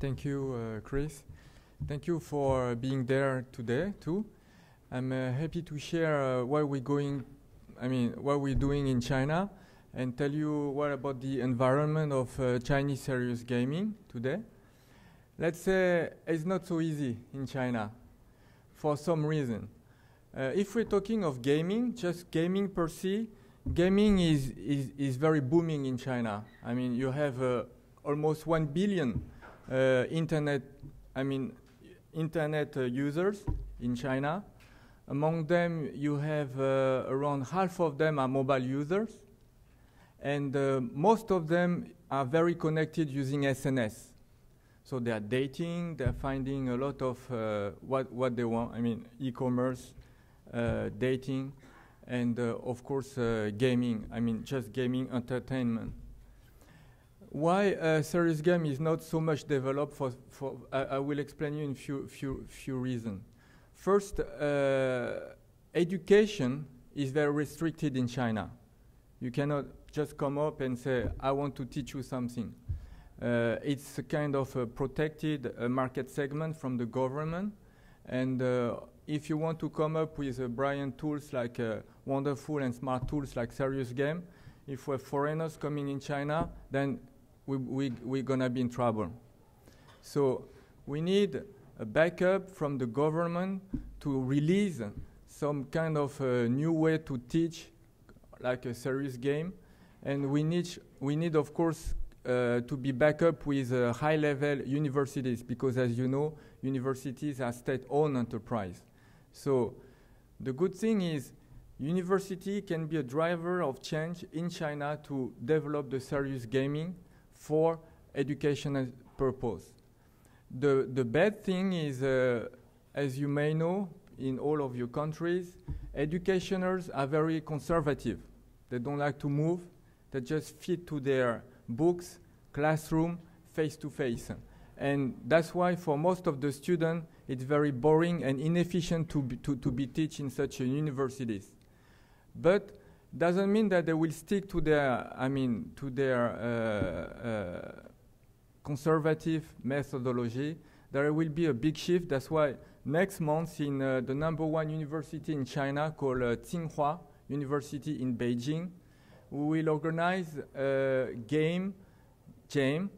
Thank you, Chris. Thank you for being there today too. I'm happy to share what we're doing in China, and tell you what about the environment of Chinese serious gaming today. Let's say it's not so easy in China for some reason. If we're talking of gaming, just gaming per se, gaming is very booming in China. I mean, you have almost 1 billion internet users in China. Among them, you have around half of them are mobile users, and most of them are very connected using SNS. So they are dating, they're finding a lot of what they want. I mean, e-commerce, dating, and of course gaming. I mean, just gaming entertainment. Why serious game is not so much developed I will explain you in few reasons. First, education is very restricted in China. You cannot just come up and say, I want to teach you something. It's a kind of a protected market segment from the government, and if you want to come up with brilliant tools like wonderful and smart tools like serious game, if we have foreigners coming in China, then we're gonna be in trouble. So we need a backup from the government to release some kind of new way to teach like a serious game, and we need of course to be backed up with high-level universities, because as you know, universities are state-owned enterprise. So the good thing is university can be a driver of change in China to develop the serious gaming for educational purpose. The bad thing is, as you may know, in all of your countries, educationers are very conservative. They don't like to move. They just fit to their books, classroom, face-to-face. And that's why for most of the students, it's very boring and inefficient to be teach in such universities. But doesn't mean that they will stick to their, conservative methodology. There will be a big shift. That's why next month in the #1 university in China called Tsinghua University in Beijing, we will organize a game jam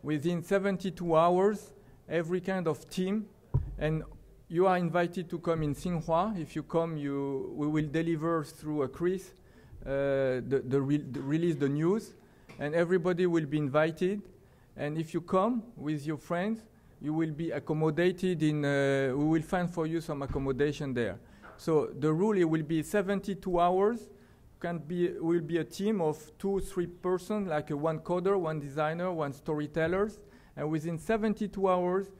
within 72 hours, every kind of team, and you are invited to come in Tsinghua. If you come, we will deliver through a Chris release the news, and everybody will be invited. And if you come with your friends, you will be accommodated in, we will find for you some accommodation there. So the rule, it will be 72 hours, will be a team of 2-3 persons, like one coder, one designer, one storytellers, and within 72 hours,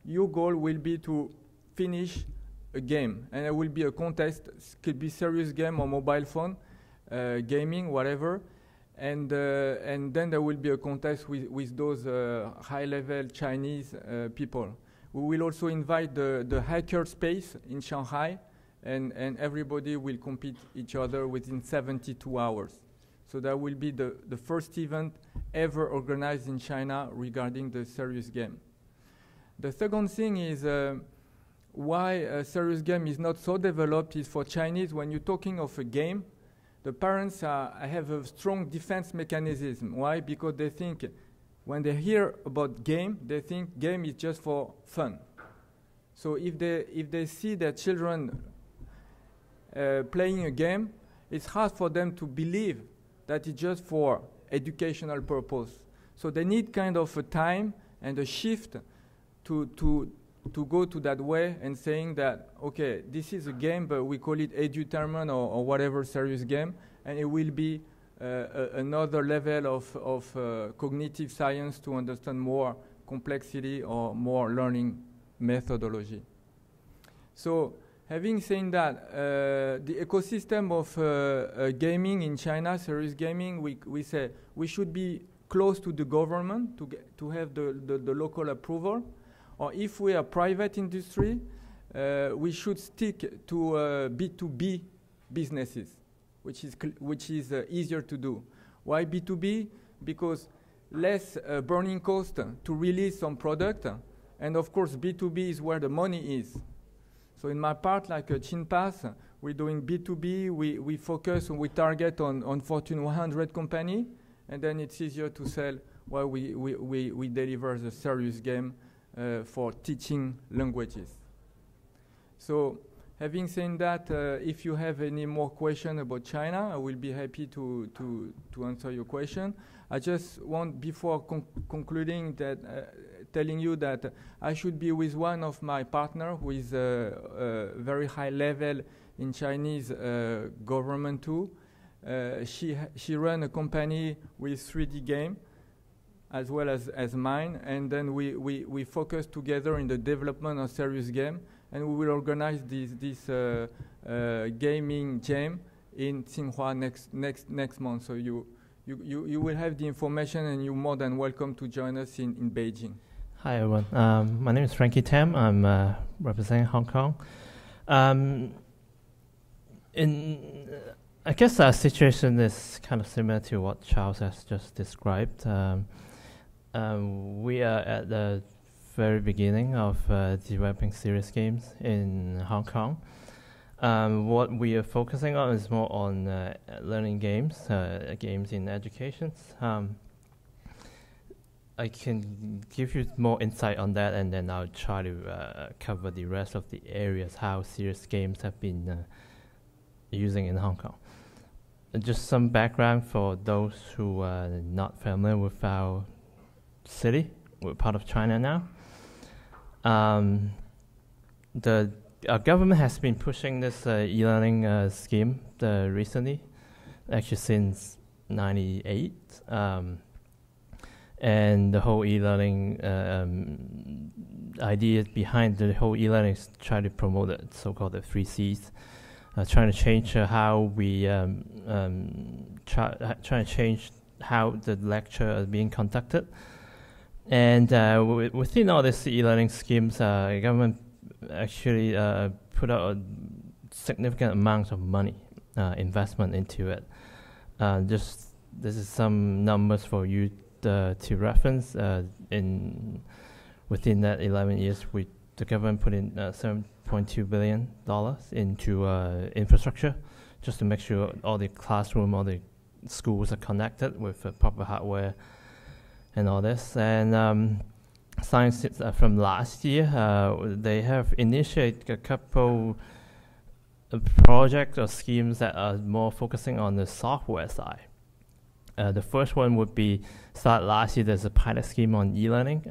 your goal will be to finish a game, and it will be a contest. It could be serious game or mobile phone, gaming, whatever, and then there will be a contest with those high-level Chinese people. We will also invite the hacker space in Shanghai, and everybody will compete each other within 72 hours. So that will be the first event ever organized in China regarding the serious game. The second thing is why a serious game is not so developed is for Chinese. When you're talking of a game, the parents have a strong defense mechanism. Why? Because they think, when they hear about game, they think game is just for fun. So if they see their children playing a game, it's hard for them to believe that it's just for educational purpose. So they need kind of a time and a shift to go to that way and saying that, okay, this is a game, but we call it edutainment or whatever serious game, and it will be another level of cognitive science to understand more complexity or more learning methodology. So having said that, the ecosystem of gaming in China, serious gaming, we say we should be close to the government to have the local approval. Or if we are private industry, we should stick to B2B businesses, which is easier to do. Why B2B? Because less burning cost to release some product. And of course, B2B is where the money is. So in my part, like ChinPass, we're doing B2B. We focus and we target on Fortune 100 company, and then it's easier to sell while we deliver the serious game for teaching languages. So having said that, if you have any more questions about China, I will be happy to answer your question. I just want, before concluding, that telling you that I should be with one of my partners who is very high level in Chinese government too. She ran a company with 3D game as well as mine, and then we focus together in the development of serious game, and we will organize this gaming jam in Tsinghua next month. So you will have the information, and you're more than welcome to join us in Beijing. Hi everyone, my name is Frankie Tam. I'm representing Hong Kong. I guess our situation is kind of similar to what Charles has just described. We are at the very beginning of developing serious games in Hong Kong. What we are focusing on is more on learning games, games in education. I can give you more insight on that, and then I'll try to cover the rest of the areas, how serious games have been using in Hong Kong. Just some background for those who are not familiar with our city. We're part of China now. Our government has been pushing this e-learning scheme recently, actually since '98. And the whole e-learning idea behind the whole e-learning is try to promote the so-called the 3 Cs, trying to change how we trying to change how the lecture is being conducted. And within all these e-learning schemes, the government actually put out a significant amount of money investment into it. This is some numbers for you to reference. Within that 11 years, the government put in $7.2 billion into infrastructure, just to make sure all the classroom, all the schools are connected with proper hardware and all this. And science from last year, they have initiated a couple of projects or schemes that are more focusing on the software side. The first one would be started last year. There's a pilot scheme on e-learning.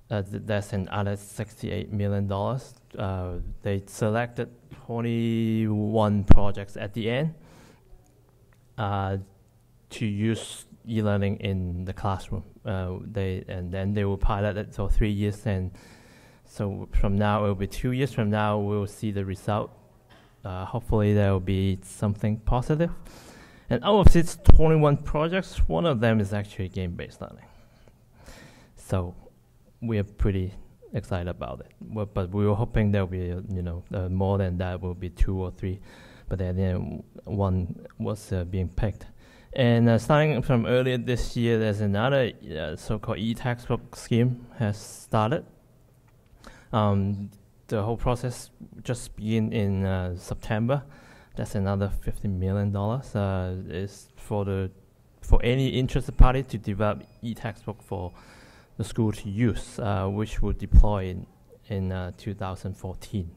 That's another $68 million. They selected 21 projects at the end to use e-learning in the classroom. And then they will pilot it for 3 years. And so from now, it will be 2 years from now, we'll see the result. Hopefully, there will be something positive. And out of these 21 projects, one of them is actually game-based learning. So we are pretty excited about it. But we were hoping there will be, more than that, will be 2 or 3. But then one was being picked. And starting from earlier this year, there's another so-called e-textbook scheme has started. The whole process just began in September. That's another $50 million. Is for any interested party to develop e-textbook for the school to use, which will deploy in 2014.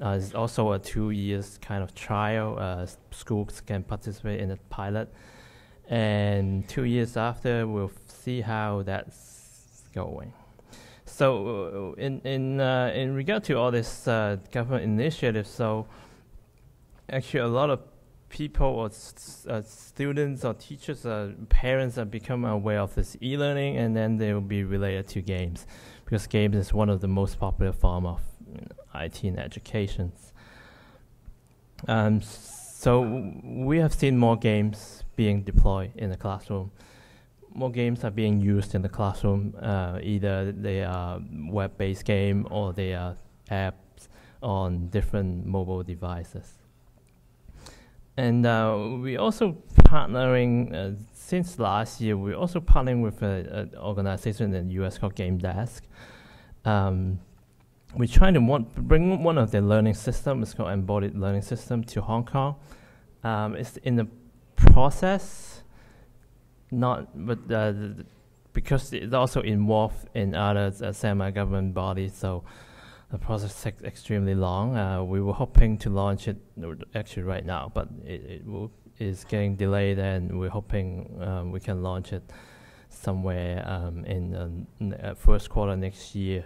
It's also a 2 years kind of trial. Schools can participate in a pilot, and 2 years after, we'll see how that's going. So, in regard to all this government initiatives, so actually a lot of people or students or teachers or parents are becoming aware of this e-learning, and then they will be related to games, because games is one of the most popular form of IT in education. So we have seen more games being deployed in the classroom. More games are being used in the classroom. Either they are web-based game or they are apps on different mobile devices. And we also partnering since last year, we're also partnering with an organization in the US called Game Desk. We're trying to bring one of their learning systems, it's called Embodied Learning System, to Hong Kong. It's in the process, because it's also involved in other semi-government bodies, so the process takes extremely long. We were hoping to launch it actually right now, but it is getting delayed, and we're hoping we can launch it somewhere in the first quarter next year.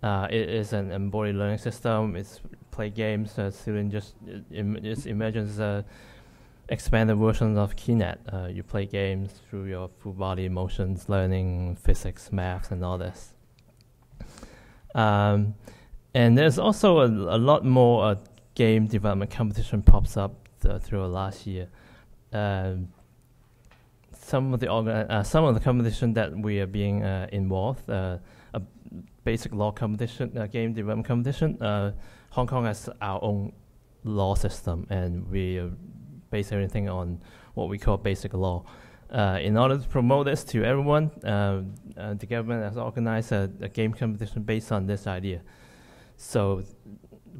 It is an embodied learning system. It's play games. Student just imagines expanded version of Kinect. You play games through your full body motions, learning physics, maths, and all this. And there's also a lot more game development competition pops up through last year. Some of the competition that we are being involved, a basic law competition, game development competition. Hong Kong has our own law system, and we base everything on what we call basic law. In order to promote this to everyone, the government has organized a game competition based on this idea. So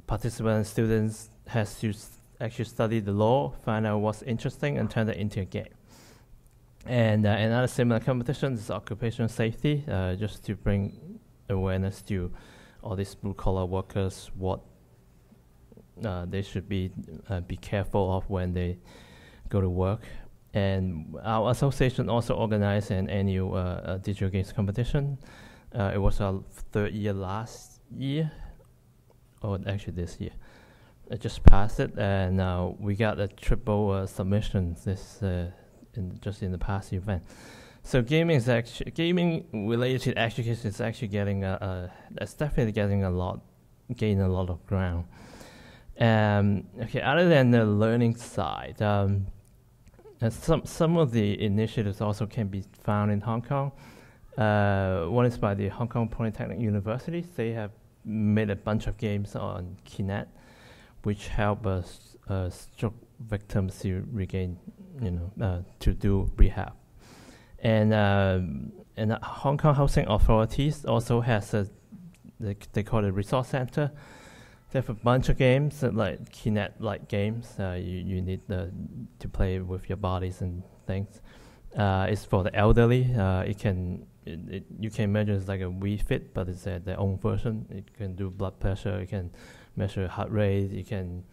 participants, students has to actually study the law, find out what's interesting, and turn it into a game. And another similar competition is occupational safety, just to bring awareness to all these blue-collar workers, what they should be careful of when they go to work. And our association also organized an annual digital games competition. It was our third year last year, or actually this year. I just passed it, and we got a triple submission just in the past event. So gaming related to education is actually getting it's definitely gaining a lot of ground. Okay, other than the learning side, some of the initiatives also can be found in Hong Kong. One is by the Hong Kong Polytechnic University. They have made a bunch of games on Kinect, which help us stroke victims to regain, to do rehab. And Hong Kong Housing Authorities also has they call it resource center. They have a bunch of games like Kinect-like games. You need to play with your bodies and things. It's for the elderly. You can imagine it's like a Wii Fit, but it's their own version. It can do blood pressure. You can measure heart rate. You can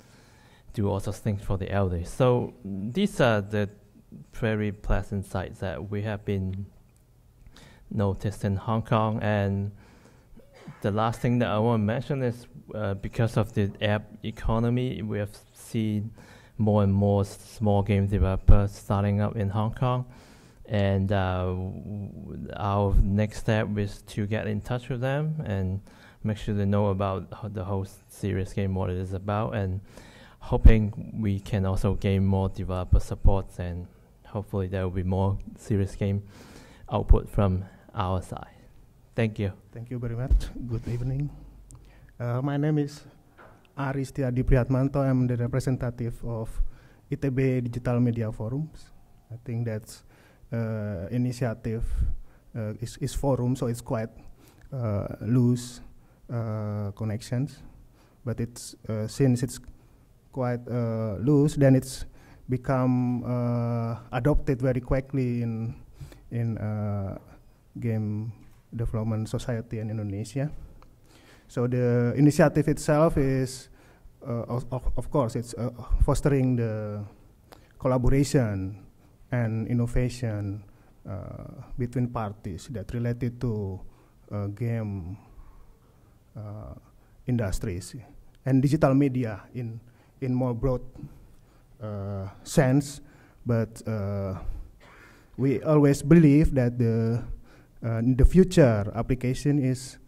do all sorts of things for the elderly. So these are the very pleasant sights that we have been noticed in Hong Kong. And the last thing that I want to mention is because of the app economy, we have seen more and more small game developers starting up in Hong Kong. And our next step is to get in touch with them and make sure they know about the whole serious game, what it is about, and hoping we can also gain more developer support, and hopefully there will be more serious game output from our side. Thank you. Thank you very much. Good evening. My name is Ari Setiadi Prihatmanto. I'm the representative of ITB Digital Media Forums. I think that's initiative is forum, so it's quite loose connections. But it's since it's quite loose, then it's become adopted very quickly in game development society in Indonesia. So the initiative itself is, of course, it's fostering the collaboration and innovation between parties that related to game industries and digital media in more broad sense. But we always believe that in the future application is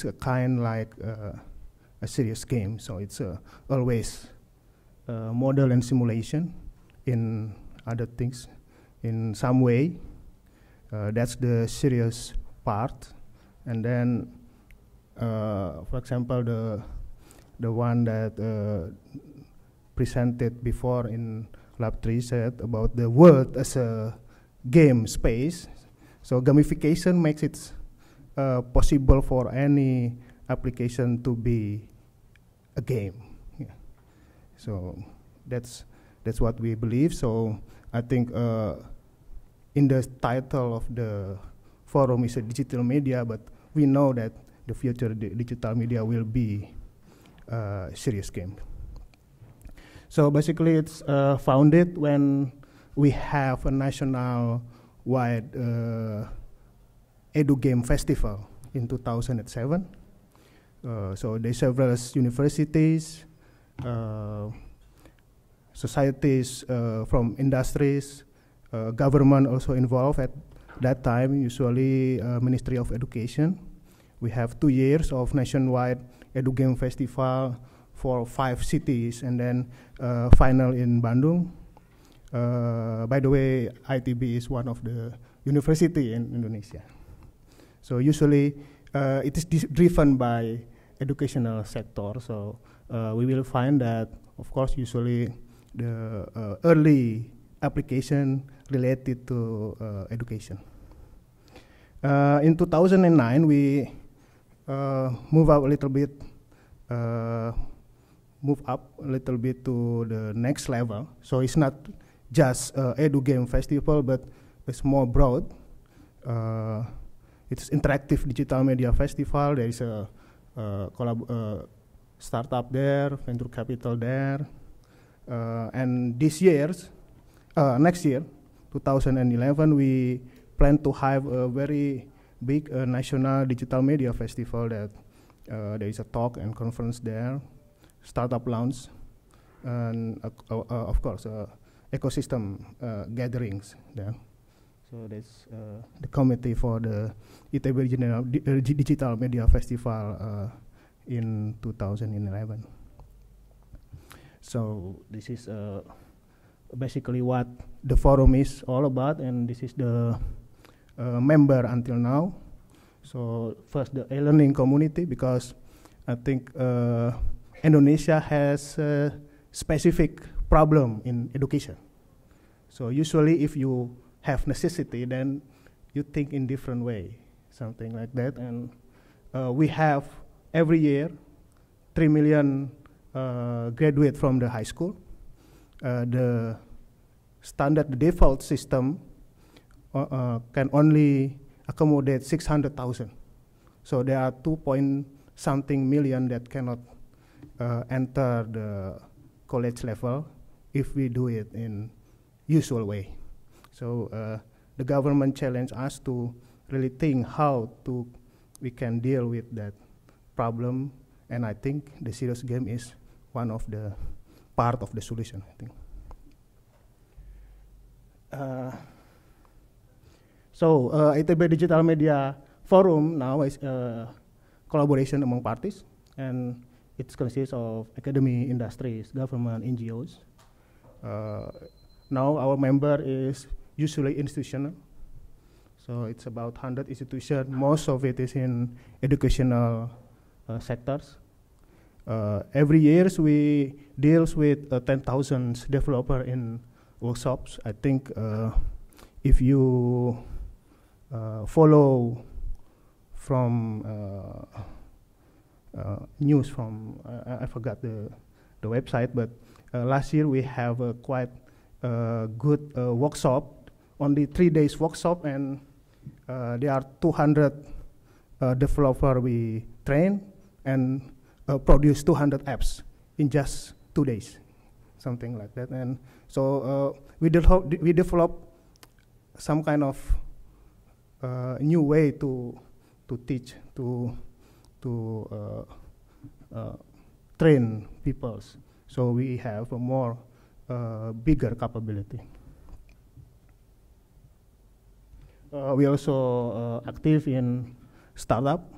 a kind like a serious game. So it's always model and simulation in other things in some way. That's the serious part. And then, for example, the one that presented before in Lab 3 said about the world as game space. So gamification makes it possible for any application to be a game. Yeah. So that's what we believe. So I think in the title of the forum is a digital media, but we know that the future digital media will be serious game. So basically, it's founded when we have a national-wide Edu Game Festival in 2007. So there's several universities, societies from industries, government also involved at that time, usually Ministry of Education. We have 2 years of nationwide Edu Game Festival for 5 cities, and then final in Bandung. By the way, ITB is one of the university in Indonesia. So usually it is driven by educational sector. So we will find that, of course, usually the early application related to education. In 2009, we move up a little bit to the next level. So it's not just Edu Game Festival, but it's more broad. It's interactive digital media festival. There is a startup there, venture capital there, and next year, 2011, we plan to have a very big national digital media festival that there is a talk and conference there, startup launch, and of course ecosystem gatherings there. So that's the committee for the ITB Digital Media Festival in 2011. So this is basically what the forum is all about, and this is the member until now. So first the e-learning community, because I think Indonesia has a specific problem in education. So usually if you have necessity, then you think in different way, something like that. And we have every year 3 million graduate from the high school. The standard default system can only accommodate 600,000. So there are 2-point-something million that cannot enter the college level if we do it in usual way. So the government challenged us to really think how we can deal with that problem, and I think the serious game is one of the part of the solution, I think. So ITB Digital Media Forum now is a collaboration among parties, and it consists of academy, industries, government, NGOs. Now our member is usually institutional. So it's about 100 institutions. Most of it is in educational sectors. Every year we deals with 10,000 developers in workshops. I think if you follow from news from, I forgot the website, but last year we have a quite good workshop, only 3 days workshop, and there are 200 developers we train and produce 200 apps in just 2 days, something like that. And so we develop some kind of new way to teach, to train people. So we have a more bigger capability. We also active in startup.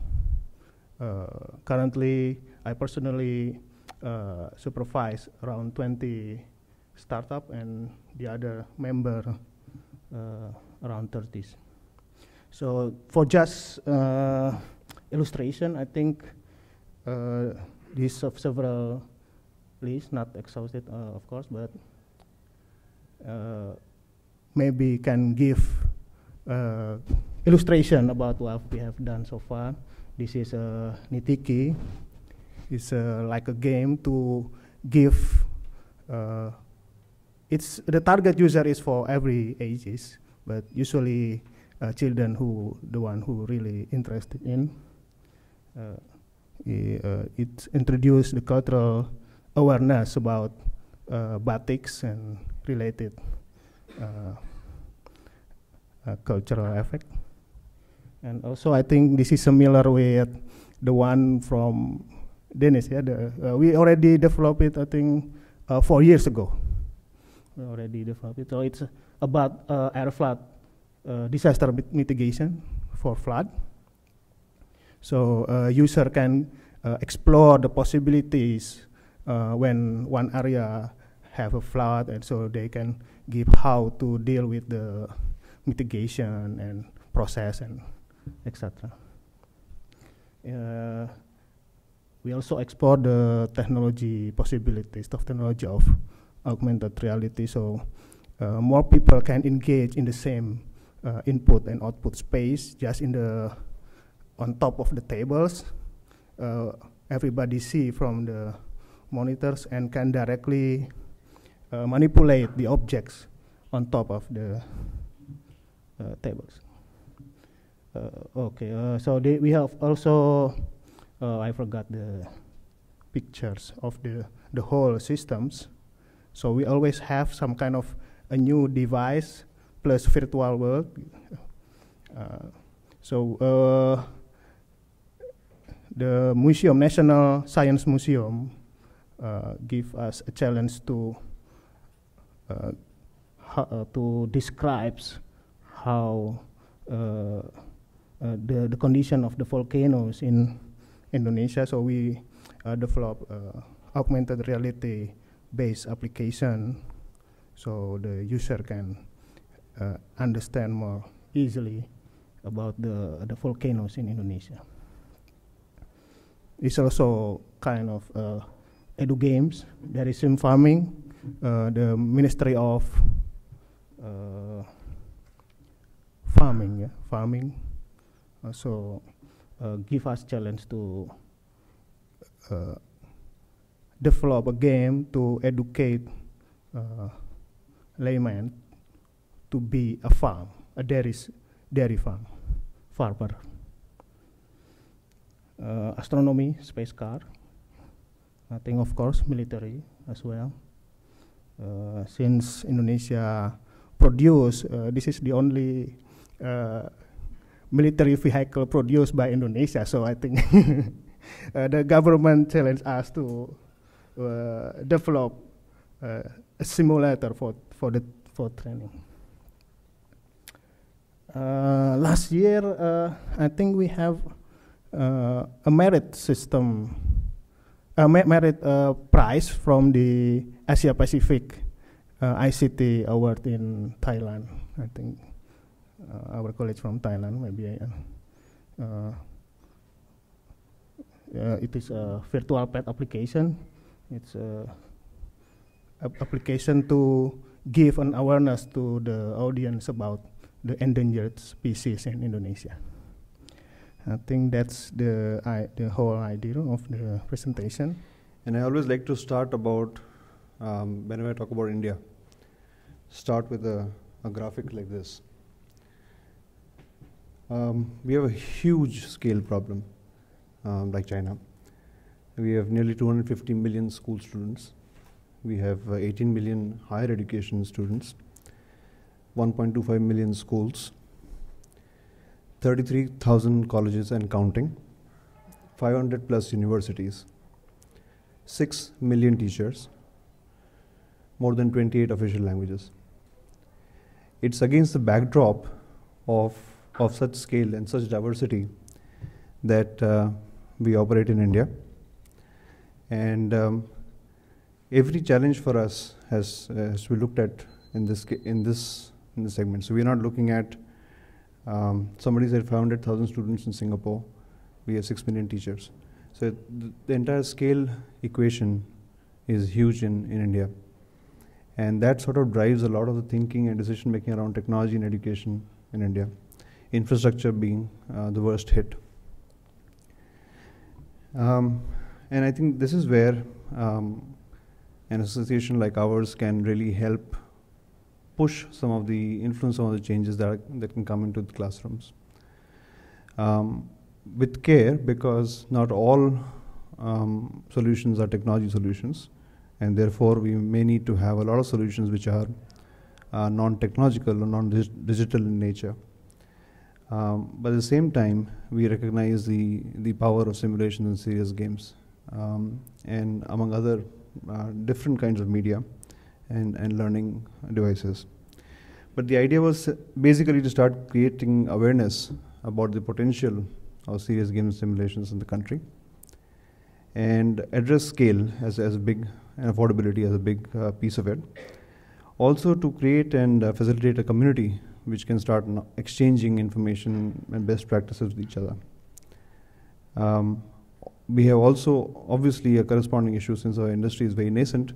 Currently, I personally supervise around 20 startup, and the other member around 30. So for just illustration, I think these of several lists, not exhausted, of course, but maybe can give illustration about what we have done so far. This is Nitiki. It's like a game to give. It's the target user is for every ages, but usually children who the one who really interested in. It introduced the cultural awareness about batiks and related cultural effect. And also, I think this is similar with the one from Dennis. Yeah, we already developed it, I think, 4 years ago. We already developed it. So it's about air flood disaster mitigation for flood. So user can explore the possibilities when one area have a flood, and so they can give how to deal with the mitigation and process and etc. We also explore the technology possibilities, the technology of augmented reality, so more people can engage in the same input and output space, just in the on top of the tables. Everybody see from the monitors and can directly manipulate the objects on top of the tables. So we have also, I forgot the pictures of the whole systems. So we always have some kind of a new device plus virtual world. The museum, National Science Museum, give us a challenge to describe how the condition of the volcanoes in Indonesia. So we develop augmented reality based application, so the user can understand more easily about the volcanoes in Indonesia. It's also kind of edu games. There is sim farming. The Ministry of Farming also give us challenge to develop a game to educate layman to be a dairy farmer. Astronomy, space car. I think, of course, military as well. Since Indonesia produce, this is the only military vehicle produced by Indonesia. So I think the government challenged us to develop a simulator for training. Last year, I think we have a merit system, a merit prize from the Asia Pacific ICT Award in Thailand. I think our colleagues from Thailand, maybe. It is a virtual pet application. It's an application to give an awareness to the audience about the endangered species in Indonesia. I think that's the whole idea of the presentation. And I always like to start about, whenever I talk about India, start with a graphic like this. We have a huge scale problem, like China. We have nearly 250 million school students. We have 18 million higher education students, 1.25 million schools, 33,000 colleges and counting, 500 plus universities, 6 million teachers, more than 28 official languages. It's against the backdrop of such scale and such diversity that we operate in India. And every challenge for us has we looked at in this segment. So we're not looking at somebody said 500,000 students in Singapore. We have 6 million teachers. So the entire scale equation is huge in India. And that sort of drives a lot of the thinking and decision making around technology and education in India, infrastructure being the worst hit. And I think this is where an association like ours can really help push some of the influence, some of the changes that can come into the classrooms. With care, because not all solutions are technology solutions, and therefore we may need to have a lot of solutions which are non-technological or non-digital in nature. But at the same time, we recognize the power of simulations in serious games, and among other different kinds of media and learning devices. But the idea was basically to start creating awareness about the potential of serious games simulations in the country, and address scale as a big, and affordability as a big piece of it. Also to create and facilitate a community which can start exchanging information and best practices with each other. We have also obviously a corresponding issue, since our industry is very nascent,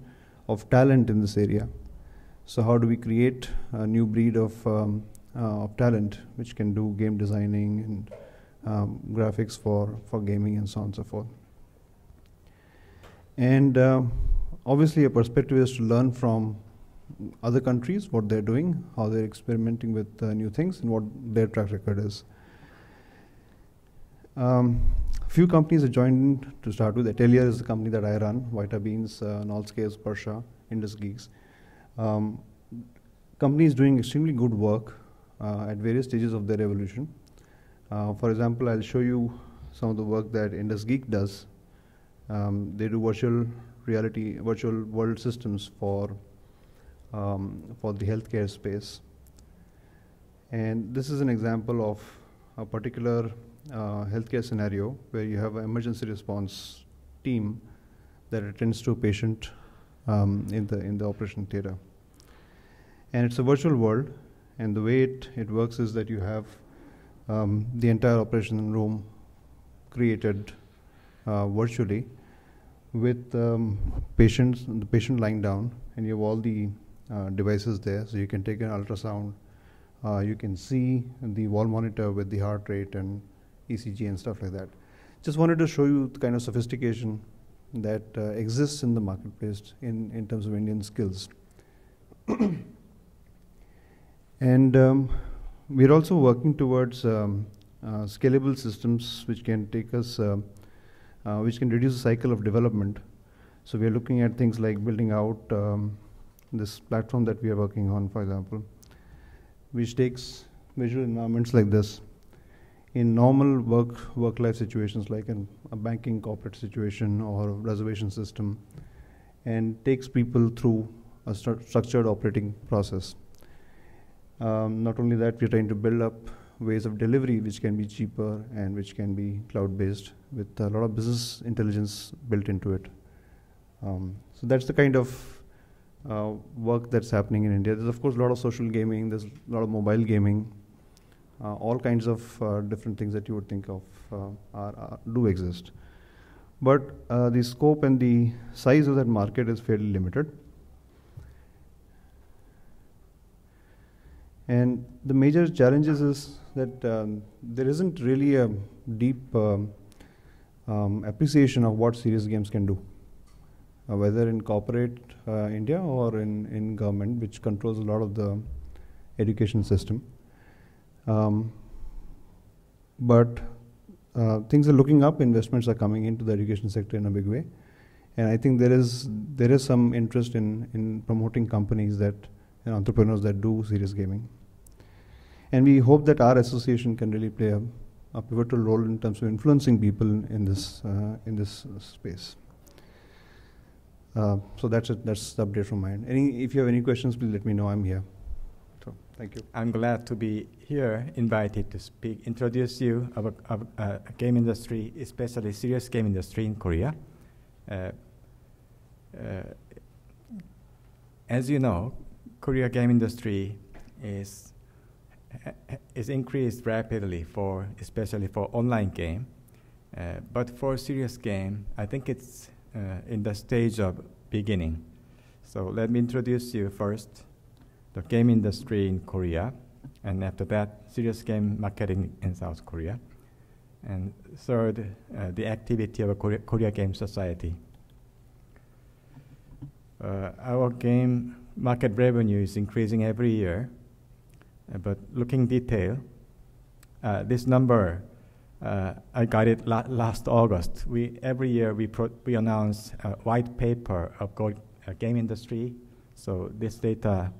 of talent in this area. So how do we create a new breed of talent which can do game designing and graphics for gaming and so on and so forth. And obviously a perspective is to learn from other countries, what they're doing, how they're experimenting with new things, and what their track record is. Few companies have joined in to start with. Atelier is the company that I run, Vitabeans, Nullscales, Persha, IndusGeeks. Companies doing extremely good work at various stages of their evolution. For example, I'll show you some of the work that IndusGeek does. They do virtual reality, virtual world systems for the healthcare space. And this is an example of a particular healthcare scenario where you have an emergency response team that attends to a patient in the operation theater. And it's a virtual world, and the way it works is that you have the entire operation room created virtually with the patient lying down, and you have all the devices there, so you can take an ultrasound, you can see the wall monitor with the heart rate and ECG and stuff like that. Just wanted to show you the kind of sophistication that exists in the marketplace in terms of Indian skills. And we're also working towards scalable systems which can take us, which can reduce the cycle of development. So we're looking at things like building out this platform that we are working on, for example, which takes visual environments like this in normal work-life situations like in a banking corporate situation or a reservation system, and takes people through a structured operating process. Not only that, we're trying to build up ways of delivery which can be cheaper and which can be cloud-based with a lot of business intelligence built into it. So that's the kind of work that's happening in India. There's of course a lot of social gaming, there's a lot of mobile gaming, all kinds of different things that you would think of do exist. But the scope and the size of that market is fairly limited. And the major challenges is that there isn't really a deep appreciation of what serious games can do, whether in corporate India or in government, which controls a lot of the education system. But things are looking up, investments are coming into the education sector in a big way. And I think there is some interest in promoting companies that, and entrepreneurs that do serious gaming. And we hope that our association can really play a pivotal role in terms of influencing people in this space. So that's it. That's the update from my end. If you have any questions, please let me know. I'm here. So thank you. I'm glad to be here, invited to speak, introduce you about game industry, especially serious game industry in Korea. As you know, Korea game industry is increased rapidly especially for online game, but for serious game, I think it's in the stage of beginning. So let me introduce you first the game industry in Korea, and after that, serious game marketing in South Korea. And third, the activity of a Korea Game Society. Our game market revenue is increasing every year, but looking detail, this number, I got it last August. Every year we announce a white paper of game industry. So this data,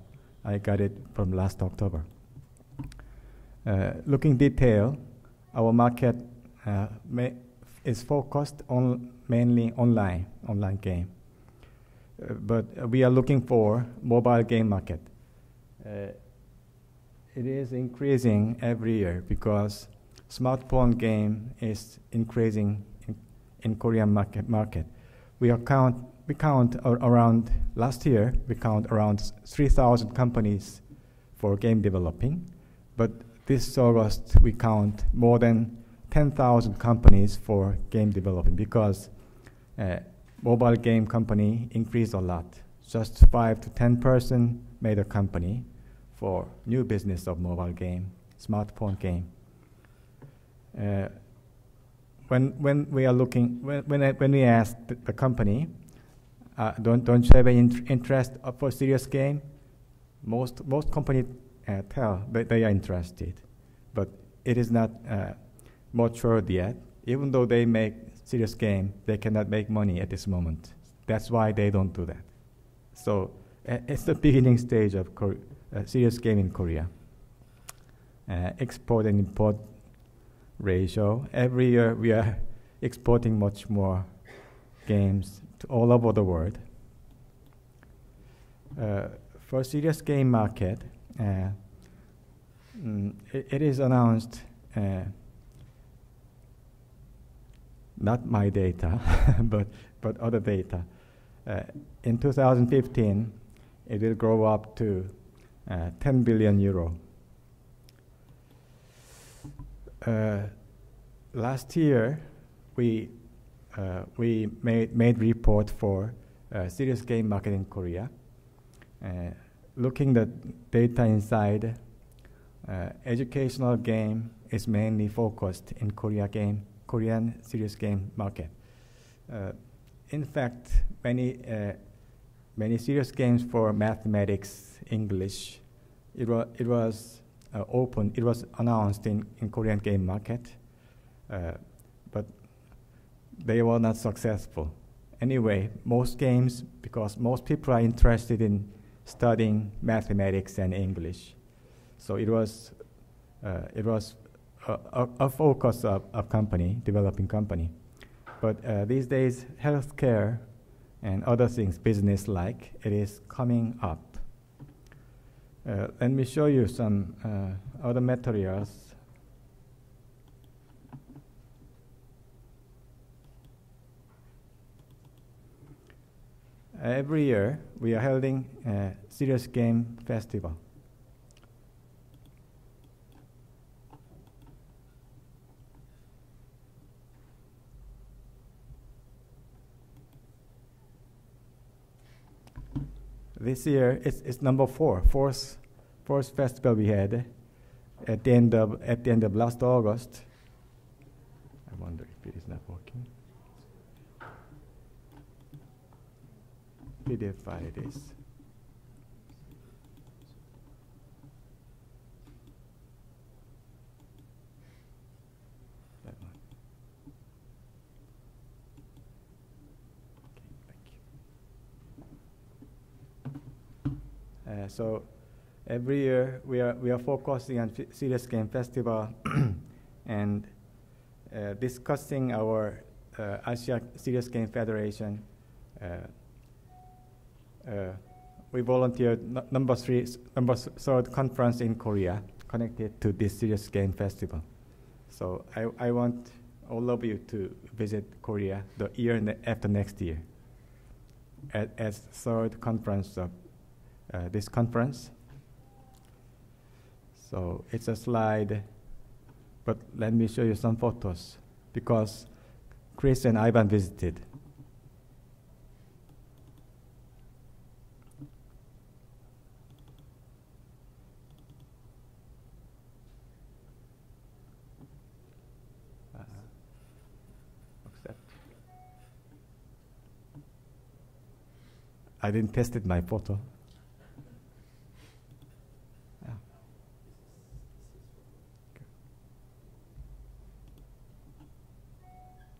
I got it from last October. Looking detail, our market is focused on mainly online game. But we are looking for mobile game market. It is increasing every year because smartphone game is increasing in Korean market. We count around, last year, we count around 3,000 companies for game developing. But this August, we count more than 10,000 companies for game developing because mobile game company increased a lot. Just 5 to 10% made a company for new business of mobile game, smartphone game. When we are looking, when we ask the company, don't you have any interest for serious game? Most companies tell that they are interested, but it is not matured yet. Even though they make serious game, they cannot make money at this moment. That's why they don't do that. So it's the beginning stage of serious game in Korea. Export and import ratio. Every year we are exporting much more games to all over the world. For serious game market, it is announced, not my data, but other data. In 2015, it will grow up to 10 billion euro. Last year, we made report for serious game market in Korea. Looking the data inside, educational game is mainly focused in Korean serious game market. In fact, many serious games for mathematics, English, it was open. It was announced in Korean game market, but they were not successful. Anyway, most games, because most people are interested in studying mathematics and English, so it was a focus of company, developing company. But these days, healthcare and other things, business-like, it is coming up. Let me show you some other materials. Every year, we are holding a serious game festival. This year, it's number fourth festival we had at the end of last August. I wonder if it is not working. PDF file it is. That one. Okay, thank you. So every year we are focusing on serious game festival and discussing our Asia Serious Game Federation. We volunteered number third conference in Korea connected to this serious game festival. So I want all of you to visit Korea the year after next year as third conference of this conference. So it's a slide, but let me show you some photos because Chris and Ivan visited. I didn't tested my photo. Yeah.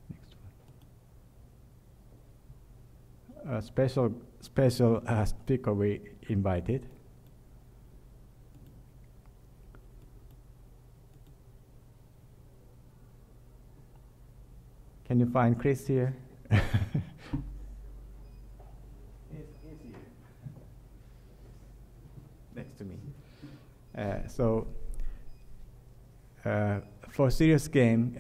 Next one. A special speaker we invited. Can you find Chris here? Next to me. For serious game,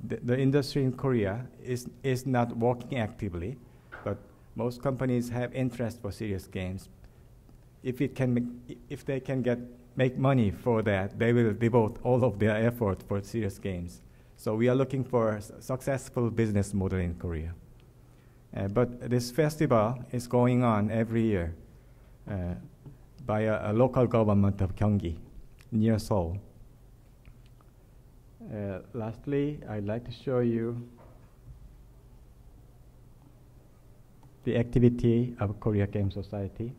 the industry in Korea is not working actively, but most companies have interest for serious games. If they can make money for that, they will devote all of their effort for serious games. So we are looking for a successful business model in Korea. But this festival is going on every year by a local government of Gyeonggi, near Seoul. Lastly, I'd like to show you the activity of Korea Game Society.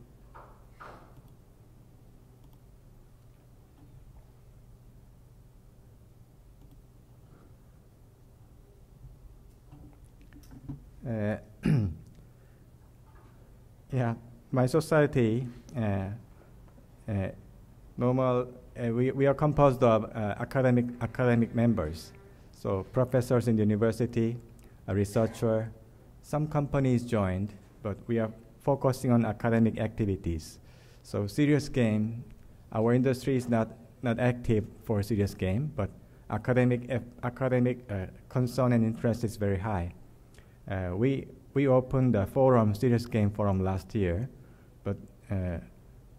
Yeah, my society, we are composed of academic members. So professors in the university, a researcher, some companies joined, but we are focusing on academic activities. So serious game, our industry is not active for serious game, but academic concern and interest is very high. We opened a forum, serious game forum last year, but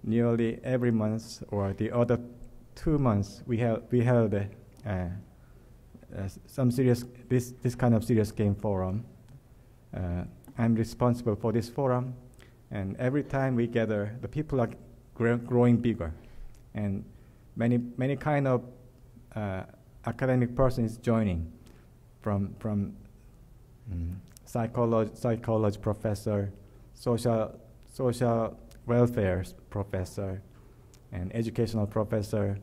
nearly every month or the other 2 months we held some this kind of serious game forum. I'm responsible for this forum, and every time we gather, the people are growing bigger, and many kind of academic persons joining from psychology professor, social welfare professor, and educational professor,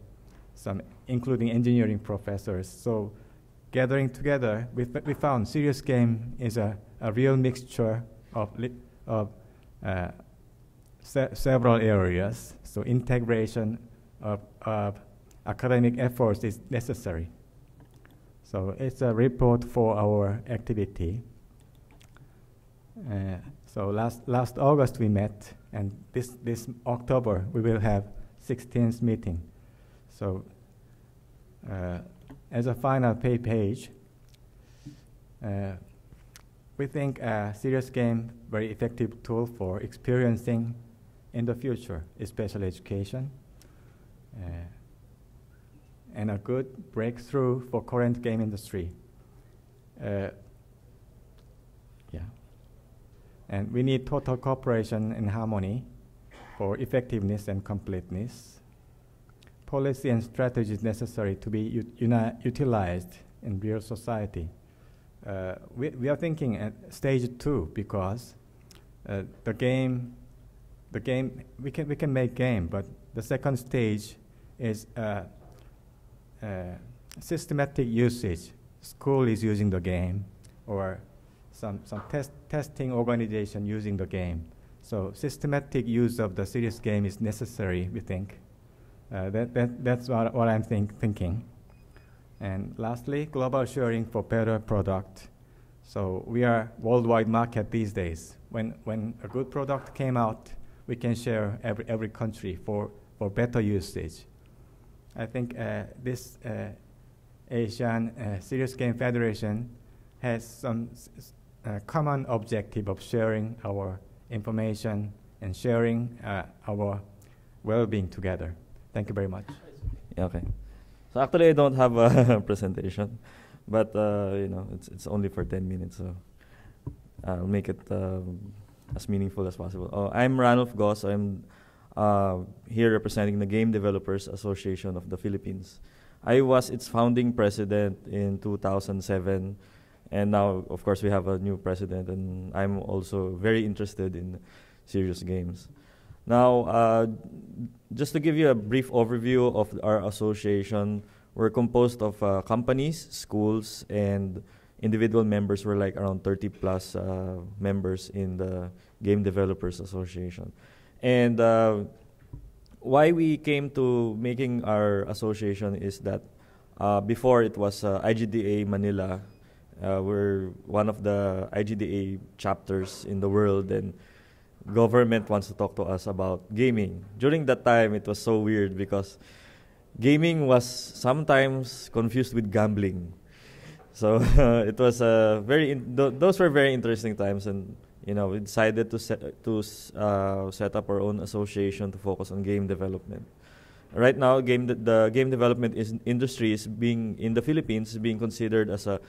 some including engineering professors. So gathering together, we found serious game is a real mixture of several areas. So integration of academic efforts is necessary. So it's a report for our activity. So last August we met, and this October we will have 16th meeting. So as a final page, we think a serious game very effective tool for experiencing in the future, especially education, and a good breakthrough for current game industry. And we need total cooperation and harmony for effectiveness and completeness. Policy and strategy is necessary to be utilized in real society. We are thinking at stage 2 because the game we can make game, but the second stage is systematic usage. School is using the game, or some testing organization using the game. So systematic use of the serious game is necessary, we think. That's what I'm thinking. And lastly, global sharing for better product. So we are worldwide market these days. When a good product came out, we can share every country for better usage. I think this Asian Serious Game Federation has some common objective of sharing our information and sharing our well-being together. Thank you very much. Yeah, okay. So actually, I don't have a presentation, but it's only for 10 minutes, so I'll make it as meaningful as possible. I'm Ranulf Goss. I'm here representing the Game Developers Association of the Philippines. I was its founding president in 2007, And now, of course, we have a new president, and I'm also very interested in serious games. Now, just to give you a brief overview of our association, we're composed of companies, schools, and individual members. We're like around 30 plus members in the Game Developers Association. And why we came to making our association is that before it was IGDA Manila. We're one of the IGDA chapters in the world, and government wants to talk to us about gaming. During that time, it was so weird because gaming was sometimes confused with gambling. So it was those were very interesting times, and we decided to set up our own association to focus on game development. Right now, the game development industry is in the Philippines being considered as a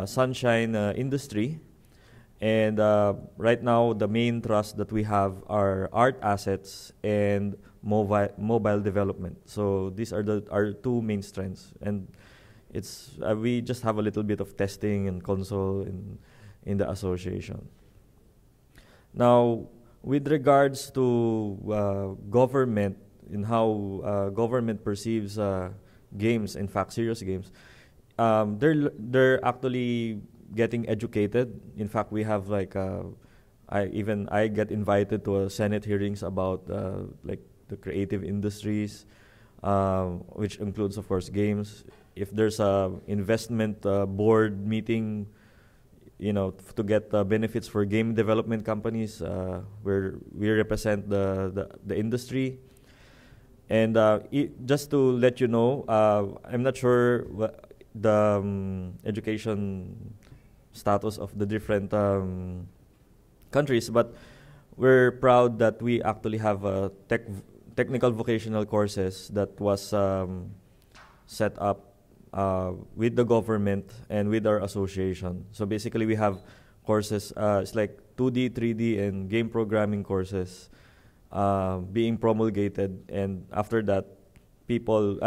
sunshine industry, and right now the main thrust that we have are art assets and mobile development. So these are our two main strengths, and it's we just have a little bit of testing and console in the association. Now, with regards to government and how government perceives games, in fact, serious games. They're actually getting educated. In fact, we have I get invited to Senate hearings about like the creative industries, which includes, of course, games. If there's a investment board meeting, to get benefits for game development companies, where we represent the industry. And just to let you know, I'm not sure the education status of the different countries, but we're proud that we actually have technical vocational courses that was set up with the government and with our association. So basically, we have courses, it's like 2D, 3D, and game programming courses being promulgated, and after that, people,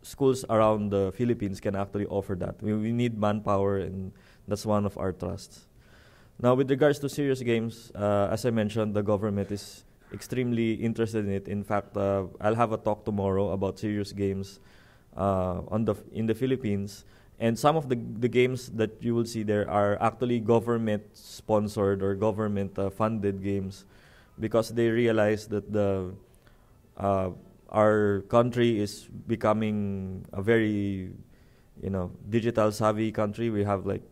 schools around the Philippines can actually offer that. We need manpower, and that's one of our trusts. Now, with regards to serious games, as I mentioned, the government is extremely interested in it. In fact, I'll have a talk tomorrow about serious games in the Philippines. And some of the games that you will see there are actually government-sponsored or government-funded games, because they realize that our country is becoming a very, digital savvy country. We have like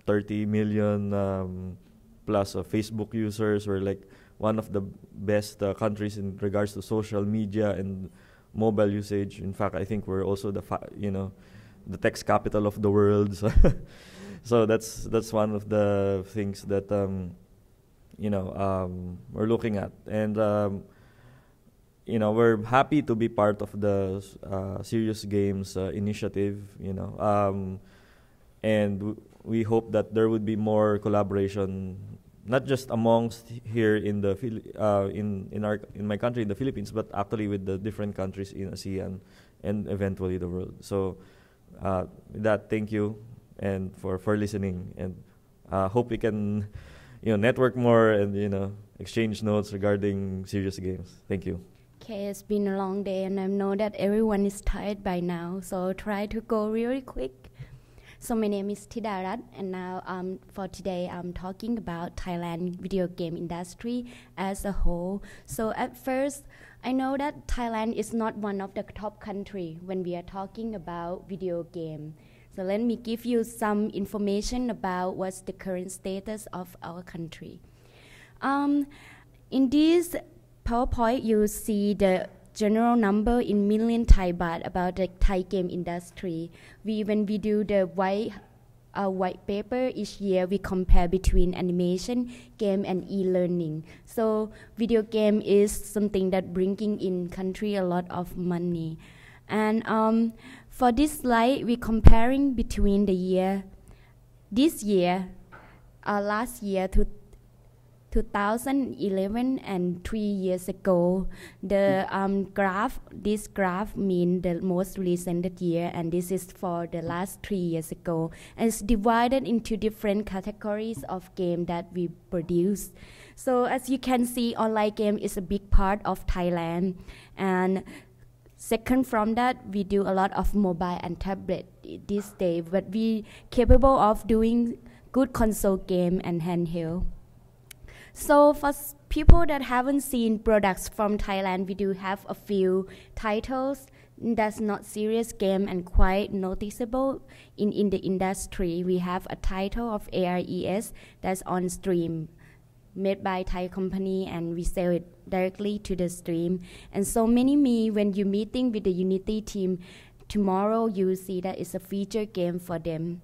30 million plus Facebook users. We're like one of the best countries in regards to social media and mobile usage. In fact, I think we're also the text capital of the world. So that's one of the things that we're looking at, and we're happy to be part of the Serious Games initiative. And we hope that there would be more collaboration, not just amongst here in the in my country, in the Philippines, but actually with the different countries in ASEAN and eventually the world. So with that, thank you and for listening, and hope we can network more and exchange notes regarding serious games. Thank you. Okay, it's been a long day, and I know that everyone is tired by now, so try to go really quick. So my name is Thidarat, and now for today I'm talking about Thailand video game industry as a whole. So at first, I know that Thailand is not one of the top country when we are talking about video game. So let me give you some information about what's the current status of our country. In this PowerPoint, you see the general number in million Thai baht about the Thai game industry. When we do the white paper each year, we compare between animation, game, and e-learning. So video game is something that bringing in country a lot of money. And for this slide, we're comparing between last year to 2011 and 3 years ago. The this graph means the most recent year, and this is for the last 3 years ago. And it's divided into different categories of game that we produce. So as you can see, online game is a big part of Thailand. And second from that, we do a lot of mobile and tablet these days, but we capable of doing good console game and handheld. So for people that haven't seen products from Thailand, we do have a few titles that's not serious game and quite noticeable in the industry. We have a title of ARES that's on stream, made by Thai company, and we sell it directly to the stream. And so many when you're meeting with the Unity team tomorrow, you see that it's a feature game for them.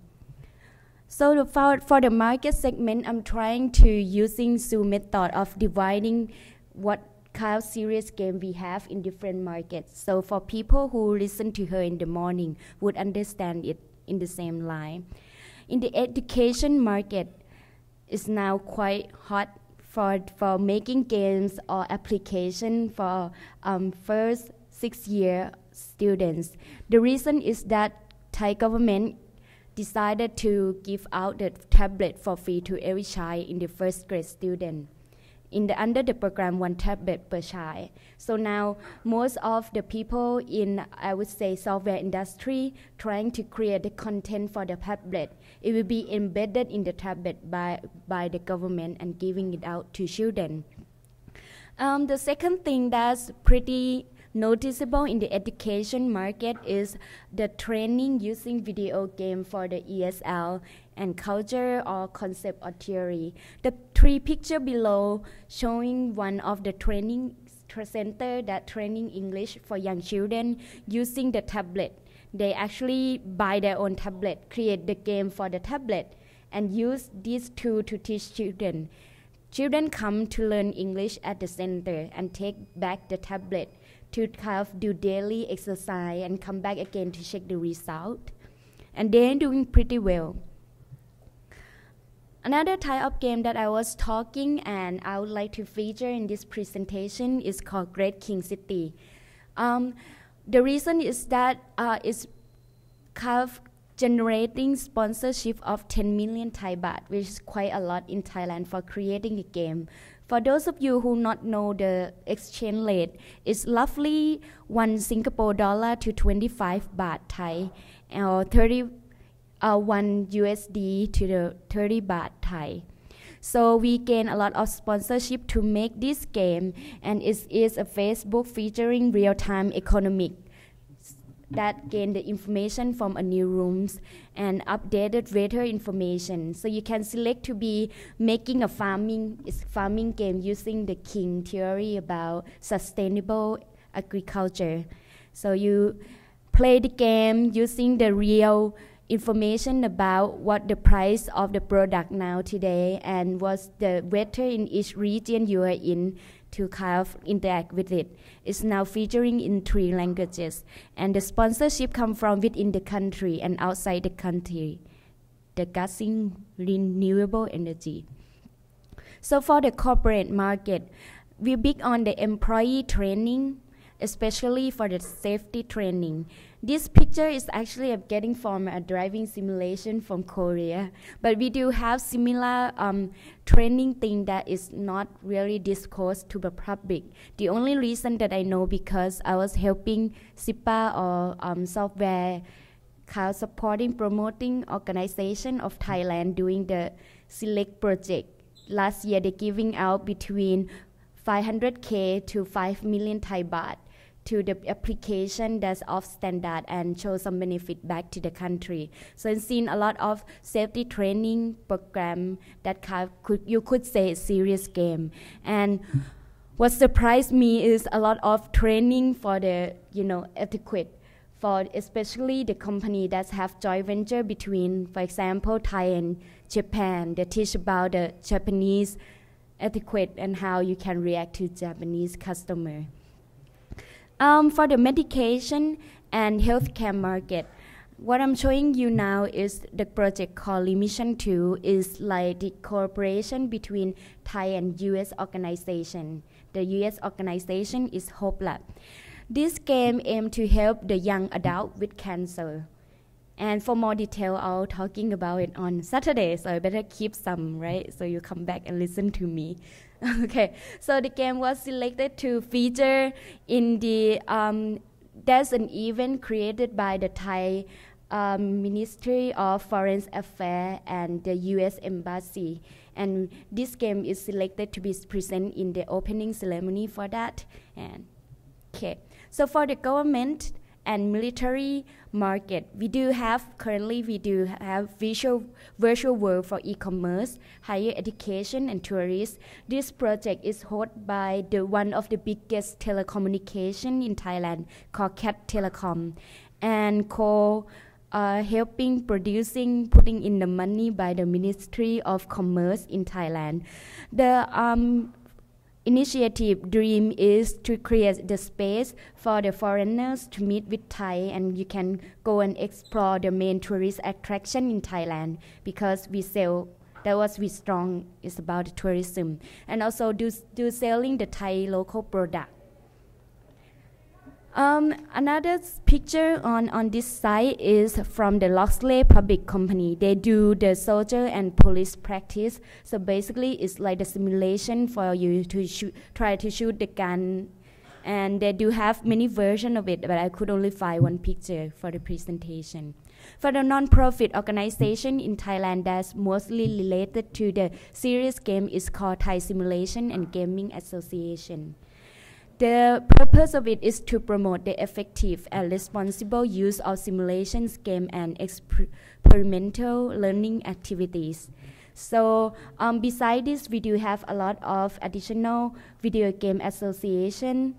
So for the market segment, I'm trying to using Zoom method of dividing what kind of serious game we have in different markets. So for people who listen to her in the morning would understand it in the same line. In the education market, it's now quite hot for making games or application for first 6-year students. The reason is that Thai government decided to give out the tablet for free to every child in the first grade student. Under the program, 1 tablet per child. So now most of the people in, I would say, software industry trying to create the content for the tablet. It will be embedded in the tablet by the government and giving it out to children. The second thing that's pretty noticeable in the education market is the training using video game for the ESL and culture or concept or theory. The 3 pictures below showing one of the training center that training English for young children using the tablet. They actually buy their own tablet, create the game for the tablet, and use these two to teach children. Children come to learn English at the center and take back the tablet to kind of do daily exercise and come back again to check the result. And they're doing pretty well. Another type of game that I was talking and I would like to feature in this presentation is called Great King City. The reason is that it's kind of generating sponsorship of 10 million Thai baht, which is quite a lot in Thailand for creating a game. For those of you who not know the exchange rate, it's roughly 1 Singapore dollar to 25 baht Thai, or 1 USD to the 30 baht Thai. So we gain a lot of sponsorship to make this game, and it is a Facebook featuring real-time economic that gain the information from a new rooms and updated weather information. So you can select to be making a farming game using the King theory about sustainable agriculture. So you play the game using the real information about what the price of the product now today and what's the weather in each region you are in to kind of interact with it. It's now featuring in 3 languages, and the sponsorship come from within the country and outside the country, discussing renewable energy. So for the corporate market, we're big on the employee training, especially for the safety training. This picture is actually getting from a driving simulation from Korea, but we do have similar training thing that is not really disclosed to the public. The only reason that I know because I was helping SIPA or software kind of supporting, promoting organization of Thailand doing the Select project. Last year they're giving out between 500K to 5 million Thai baht to the application that's off standard and show some benefit back to the country. So I've seen a lot of safety training program that you could say is serious game. And what surprised me is a lot of training for the etiquette, for especially the company that have joint venture between, for example, Thai and Japan. They teach about the Japanese etiquette and how you can react to Japanese customer. For the medication and healthcare market, What I'm showing you now is the project called Mission 2 is like the cooperation between Thai and US organization. The US organization is Hope Lab. This game aims to help the young adult with cancer. And for more detail, I'll talking about it on Saturday, so I better keep some, right? So you come back and listen to me. Okay, so the game was selected to feature in the, there's an event created by the Thai Ministry of Foreign Affairs and the US Embassy. And this game is selected to be present in the opening ceremony for that. And okay, so for the government and military market, currently we do have virtual world for e-commerce, higher education and tourists. This project is hosted by one of the biggest telecommunication in Thailand called Cat Telecom, and helping putting in the money by the Ministry of Commerce in Thailand. The initiative dream is to create the space for the foreigners to meet with Thai, and you can go and explore the main tourist attraction in Thailand, because we strong is about the tourism, and also do selling the Thai local product. Another picture on this site is from the Loxley Public Company. They do the soldier and police practice. So basically, it's like the simulation for you to try to shoot the gun. And they do have many versions of it, but I could only find one picture for the presentation. For the non-profit organization in Thailand that's mostly related to the serious game is called Thai Simulation and Gaming Association. The purpose of it is to promote the effective and responsible use of simulations, game, and experimental learning activities. So besides this, we do have a lot of additional video game association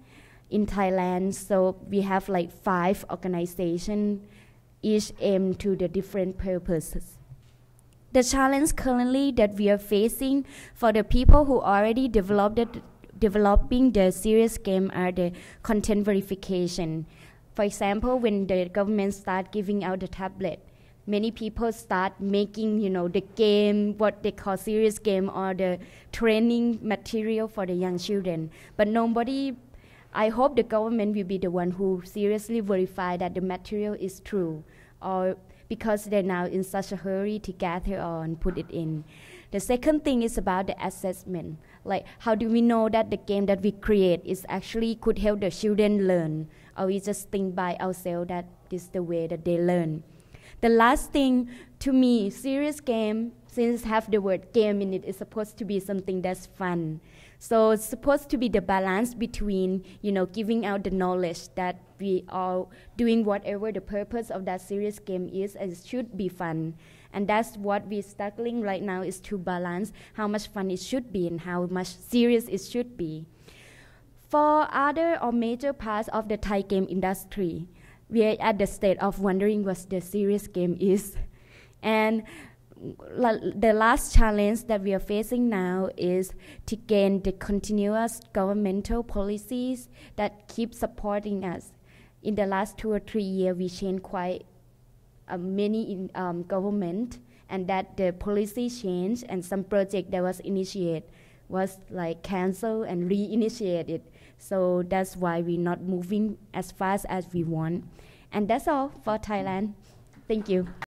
in Thailand. So we have like 5 organizations, each aim to the different purposes. The challenge currently that we are facing for the people who already developing the serious game are the content verification. For example, when the government start giving out the tablet, many people start making, the game, what they call serious game, or the training material for the young children. But I hope the government will be the one who seriously verify that the material is true, or because they're now in such a hurry to gather on put it in. The second thing is about the assessment. Like, how do we know that the game that we create is actually could help the children learn, or we just think by ourselves that this is the way that they learn. The last thing, to me, serious game, since have the word game in it, is supposed to be something that's fun. So it's supposed to be the balance between, giving out the knowledge that we are doing whatever the purpose of that serious game is, and it should be fun. And that's what we're struggling right now, is to balance how much fun it should be and how much serious it should be. For other or major parts of the Thai game industry, we are at the state of wondering what the serious game is. And the last challenge that we are facing now is to gain the continuous governmental policies that keep supporting us. In the last 2 or 3 years, we changed quite many in government, and that the policy change and some project that was initiated was like cancelled and reinitiated. So that's why we're not moving as fast as we want. And that's all for Thailand. Thank you.